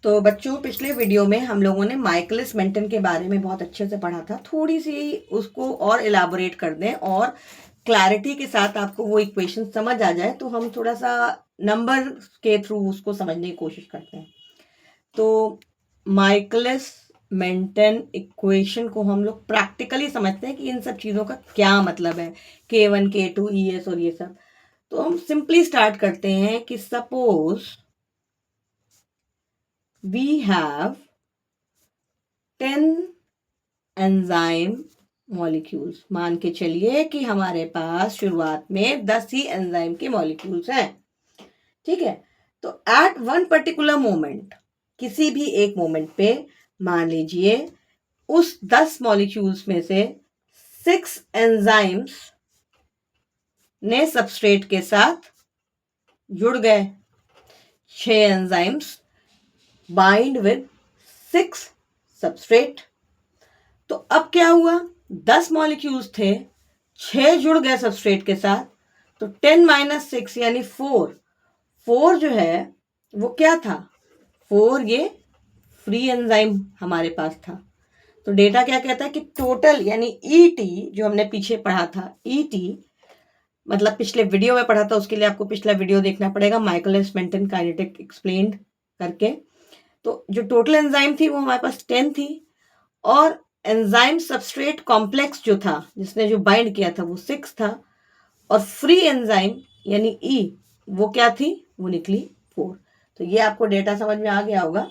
तो बच्चों, पिछले वीडियो में हम लोगों ने माइकलिस मेंटन के बारे में बहुत अच्छे से पढ़ा था। थोड़ी सी उसको और इलाबोरेट कर दें और क्लैरिटी के साथ आपको वो इक्वेशन समझ आ जाए, तो हम थोड़ा सा नंबर के थ्रू उसको समझने की कोशिश करते हैं। तो माइकलिस मेंटन इक्वेशन को हम लोग प्रैक्टिकली समझते हैं कि इन सब चीज़ों का क्या मतलब है, K1 K2 ES और ये सब। तो हम सिंपली स्टार्ट करते हैं कि suppose we have 10 enzyme molecules. मान के चलिए कि हमारे पास शुरुआत में 10 ही एंजाइम के मॉलिक्यूल्स हैं, ठीक है। तो एट वन पर्टिकुलर मोमेंट, किसी भी एक मोमेंट पे मान लीजिए उस 10 मॉलिक्यूल्स में से 6 एंजाइम्स ने सबस्ट्रेट के साथ जुड़ गए। 6 एंजाइम्स बाइंड विद 6 सबस्ट्रेट। तो अब क्या हुआ, 10 मॉलिक्यूल्स थे, 6 जुड़ गए सबस्ट्रेट के साथ, तो 10 माइनस 6 यानी 4 जो है वो क्या था, 4 ये फ्री एंजाइम हमारे पास था। तो डेटा क्या कहता है कि टोटल यानी ईटी जो हमने पीछे पढ़ा था, ईटी मतलब पिछले वीडियो में पढ़ा था, उसके लिए आपको पिछला वीडियो देखना पड़ेगा, माइकलिस मेंटन काइनेटिक एक्सप्लेन्ड करके। तो जो टोटल एंजाइम थी वो हमारे पास 10 थी, और एंजाइम सबस्ट्रेट कॉम्प्लेक्स जो था, जिसने जो बाइंड किया था, वो 6 था, और फ्री एंजाइम यानी ई वो क्या थी, वो निकली 4। तो ये आपको डेटा समझ में आ गया होगा।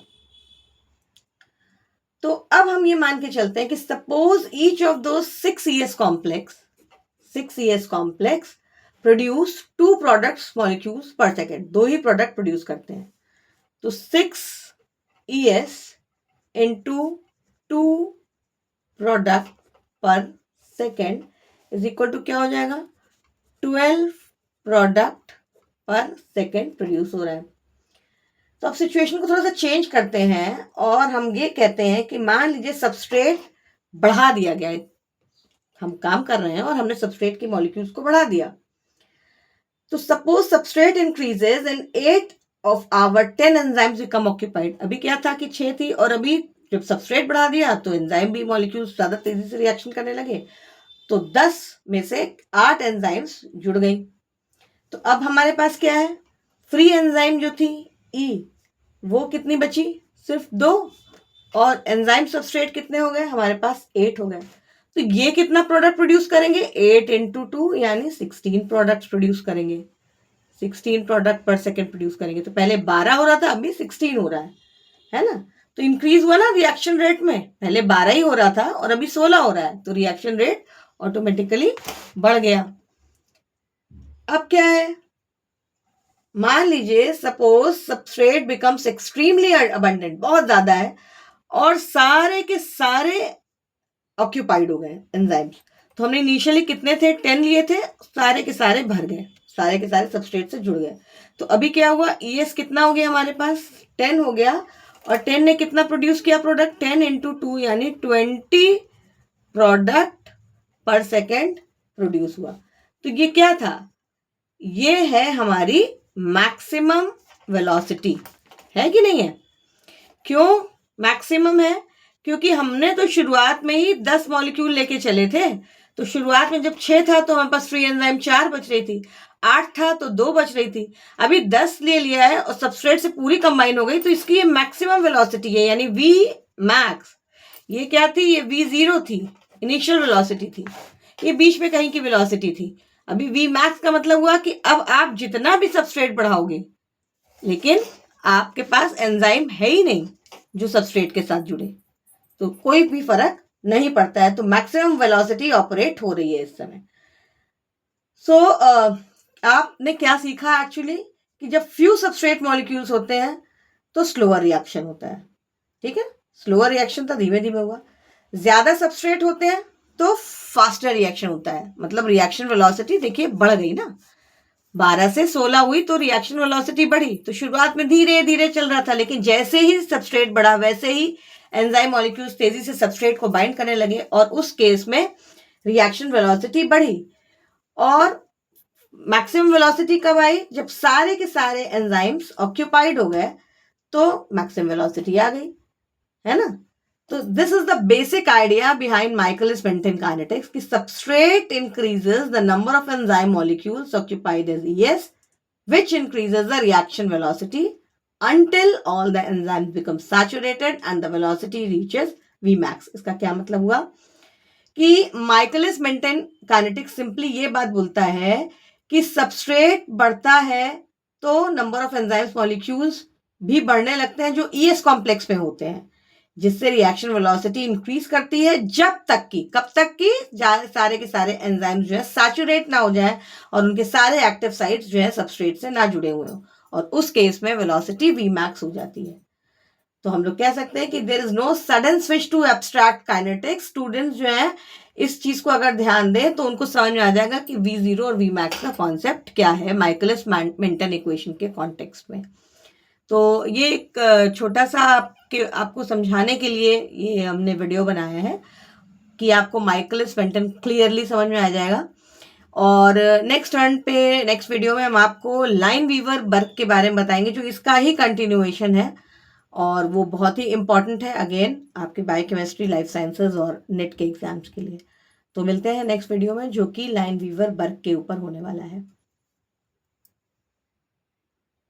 तो अब हम ये मान के चलते हैं कि सपोज ईच ऑफ दो 6 ES complex produce 2 products molecules पर सेकेंड। 2 ही प्रोडक्ट प्रोड्यूस करते हैं। तो 6 ES इंटू 2 प्रोडक्ट पर सेकेंड इज इक्वल टू क्या हो जाएगा, 12 प्रोडक्ट पर सेकेंड प्रोड्यूस हो रहा है। तो अब सिचुएशन को थोड़ा सा चेंज करते हैं और हम ये कहते हैं कि मान लीजिए सबस्ट्रेट बढ़ा दिया गया है, हम काम कर रहे हैं और हमने सबस्ट्रेट के मॉलिक्यूल्स को बढ़ा दिया। तो suppose substrate increases and 8 of our 10 enzymes become occupied. अभी क्या था कि 6 थी, और अभी जब सबस्ट्रेट बढ़ा दिया तो एंजाइम भी मॉलिक्यूल्स ज्यादा तेजी से रिएक्शन करने लगे। तो 10 में से 8 एंजाइम्स जुड़ गई। तो अब हमारे पास क्या है, फ्री एंजाइम जो थी ई वो कितनी बची, सिर्फ 2, और एंजाइम सबस्ट्रेट कितने हो गए, हमारे पास 8 हो गए। तो ये कितना प्रोडक्ट प्रोड्यूस करेंगे, 8 इंटू 2 यानी 16 प्रोडक्ट प्रोड्यूस करेंगे। 16 प्रोडक्ट पर सेकेंड प्रोड्यूस करेंगे। तो पहले 12 हो रहा था, अभी 16 हो रहा है ना। तो इंक्रीज हुआ ना रिएक्शन रेट में, पहले 12 ही हो रहा था और अभी 16 हो रहा है, तो रिएक्शन रेट ऑटोमेटिकली बढ़ गया। अब क्या है, मान लीजिए suppose substrate becomes extremely abundant, बहुत ज्यादा है, और सारे के सारे ऑक्यूपाइड हो गए एंजाइम्स। तो हमने इनिशियली कितने थे, 10 लिए थे, सारे के सारे भर गए, सारे के सारे सबस्ट्रेट से जुड़ गए। तो अभी क्या हुआ, ES कितना हो गया हमारे पास, 10 हो गया, और 10 ने कितना प्रोड्यूस किया प्रोडक्ट, 10 इंटू 2 यानी 20 प्रोडक्ट पर सेकेंड प्रोड्यूस हुआ। तो ये क्या था, ये है हमारी मैक्सिमम वेलोसिटी, है कि नहीं है। क्यों मैक्सिमम है, क्योंकि हमने तो शुरुआत में ही 10 मॉलिक्यूल लेके चले थे। तो शुरुआत में जब 6 था तो हमारे पास फ्री एंजाइम 4 बच रही थी, 8 था तो 2 बच रही थी, अभी 10 ले लिया है और सबस्ट्रेट से पूरी कंबाइन हो गई, तो इसकी ये मैक्सिमम वेलोसिटी है, यानी V मैक्स। ये क्या थी, ये V0 थी, इनिशियल वेलोसिटी थी, ये बीच में कहीं की वेलोसिटी थी। अभी V मैक्स का मतलब हुआ कि अब आप जितना भी सबस्ट्रेट बढ़ाओगे, लेकिन आपके पास एंजाइम है ही नहीं जो सबस्ट्रेट के साथ जुड़े, तो कोई भी फर्क नहीं पड़ता है। तो मैक्सिमम वेलोसिटी ऑपरेट हो रही है इस समय। सो आपने क्या सीखा एक्चुअली, कि जब फ्यू सबस्ट्रेट मॉलिक्यूल्स होते हैं तो स्लोअर रिएक्शन होता है, ठीक है, स्लोअर रिएक्शन तो धीमे धीमे हुआ। ज्यादा सबस्ट्रेट होते हैं तो फास्टर रिएक्शन होता है, मतलब रिएक्शन वेलोसिटी देखिए बढ़ गई ना, 12 से 16 हुई तो रिएक्शन वेलोसिटी बढ़ी। तो शुरुआत में धीरे धीरे चल रहा था, लेकिन जैसे ही सबस्ट्रेट बढ़ा वैसे ही एंजाइम मॉलिक्यूल्स तेजी से सबस्ट्रेट को बाइंड करने लगे, और उस केस में रिएक्शन वेलोसिटी बढ़ी। और मैक्सिमम वेलोसिटी कब आई, जब सारे के सारे एंजाइम्स ऑक्यूपाइड हो गए, तो मैक्सिमम वेलोसिटी आ गई, है ना। तो this is the basic idea behind Michaelis-Menten kinetics कि substrate increases the number of enzyme molecules occupied as ES, which increases the reaction velocity until all the enzymes become saturated and the velocity reaches Vmax. इसका क्या मतलब हुआ कि Michaelis-Menten kinetics simply ये बात बोलता है कि सबस्ट्रेट बढ़ता है तो नंबर ऑफ एंजाइम्स मॉलिक्यूल्स भी बढ़ने लगते हैं जो ES कॉम्प्लेक्स में होते हैं, जिससे रिएक्शन वेलोसिटी इंक्रीज करती है जब तक कि, कब तक कि सारे के सारे एंजाइम्स जो है सैचुरेट ना हो जाए और उनके सारे एक्टिव साइट्स जो है सबस्ट्रेट से ना जुड़े हुए हो, और उस केस में वेलोसिटी Vmax हो जाती है। तो हम लोग कह सकते हैं कि there is no sudden switch to abstract kinetics. Students जो है इस चीज को अगर ध्यान दें तो उनको समझ में आ जाएगा कि V0 और Vmax का कॉन्सेप्ट क्या है माइकलिस-मेंटन इक्वेशन के कॉन्टेक्स्ट में। तो ये एक छोटा सा आपको समझाने के लिए ये हमने वीडियो बनाया है कि आपको Michaelis-Menten क्लियरली समझ में आ जाएगा। और नेक्स्ट वीडियो में हम आपको लाइन-वीवर बर्क के बारे में बताएंगे, जो इसका ही कंटिन्यूएशन है और वो बहुत ही इंपॉर्टेंट है अगेन आपके बायोकेमिस्ट्री, लाइफ साइंसेज और नेट के एग्जाम्स के लिए। तो मिलते हैं नेक्स्ट वीडियो में जो कि लाइन-वीवर बर्क के ऊपर होने वाला है।